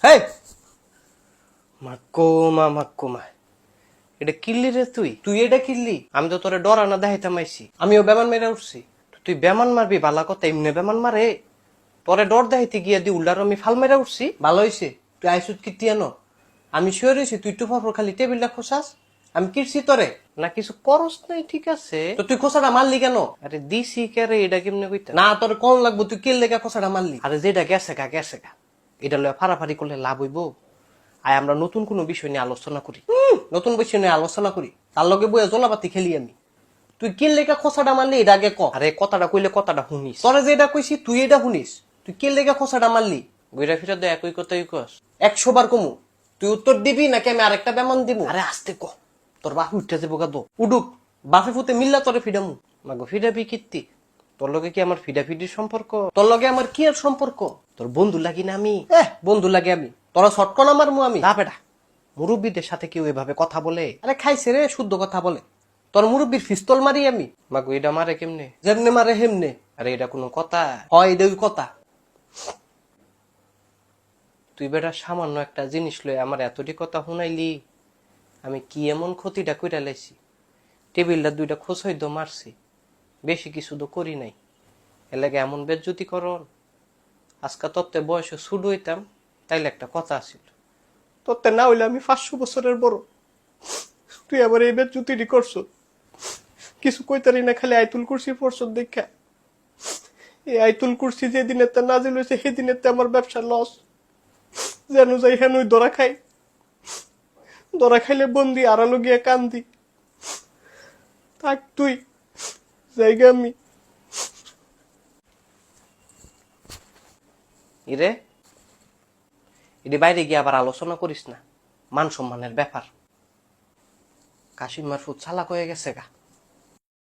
হেই মাক্কো মা এটা কিল্লি রে তুই এটা কিল্লি? আমি তো তোরে ডরানা দেখাইতাম আইছি, আমিও বেমান মেরে উঠছি। তুই বেমান মারবি বালা কথা, এমনি বেমান মারে? তোরে ডর দেখাইতে গিয়া দি উল্লার আমি ফাল মেরা উঠছি। ভালো হইছে তুই আইসুত কীর্তি আনো, আমি শিওর হয়েছি তুই টুফাফর খালি টেবিলটা খোসাস। আমি কিরছি তোরে না কিছু করস নাই, ঠিক আছে তো তুই খোসাটা মারলি কেন? আরে দিছি কেরে এটা কেমনে কইতা না, তোর কোন লাগবো? তুই কেল লেগা খোসাটা মারলি? আরে যেটা গেছে গা এটা লয়ে ফাড়াফাড়ি করলে লাভ হইব? আয় আমরা নতুন কোনো বিষয় নিয়ে আলোচনা করি, নতুন বিষয় নিয়ে আলোচনা করি, তার লগে বইয়া জলাপাতি খেলি আমি। তুই কেল লেগা খোসাটা মারলি এটা আগে ক। আরে কথাটা কইলে কথাটা শুনিস, তোরে যেটা কইছি তুই এটা শুনিস। তুই কেল লেগা খোসাটা মারলি? ঘুরা ফিরা দে একই কথাই কস। 100 বার কমু, তুই উত্তর দিবি নাকি আমি আরেকটা বেমান দিব? আরে আস্তে ক, তোর বাপ উঠতে যাবো গা দো উডুক, বাপে ফুতে মিল্লা তোরে ফিডামু। মাগো ফিডাবি কীর্তি? তোর লগে কি আমার ফিডাফিডির সম্পর্ক? তোর লগে আমার কি আর সম্পর্ক? তোর বন্ধু লাগি না আমি? বন্ধু লাগে আমি, তোরা শটকন আমার মু আমি না বেটা। মুরব্বীদের সাথে কেউ এভাবে কথা বলে? আরে খাইছে রে, শুদ্ধ কথা বলে। তোর মুরব্বীর ফিস্তল মারি আমি? মাগো এটা মারে কেমনে? যেমনে মারে হেমনে। আরে এটা কোনো কথা হয়? এটা কথা? তুই বেটা সামান্য একটা জিনিস লয়ে আমার এতটি কথা শুনাইলি, আমি কি এমন ক্ষতিটা কইরা লাইছি? টেবিলটা 2টা খোঁচাই তো মারছি, বেশি কিছু তো করি নাই। এলাকা এমন বেজ্জতি করন, আজকা তত্ত্বে বয়সে ছুট হইতাম তাইলে একটা কথা আছিল, তত্ত্বে না হইলে আমি 500 বছরের বড়। তুই আবার এই বেজ্জতিটি করছ, কিছু কইতারি না, খালি আইতুল কুরসি পড়ছ দেখা। এই আইতুল কুরসি যেদিনের তা নাজিল হয়েছে সেদিনের তে আমার ব্যবসা লস। যেন যাই হেনুই ধরা খাই, ধরা খাইলে বন্দি আড়ালো গিয়া কান্দি। থাক তুই, জায়গা আমি। ইরে এটি বাইরে গিয়ে আবার আলোচনা করিস না, মান সম্মানের ব্যাপার। কাশিম মারফুত চালাক হয়ে গেছে গা।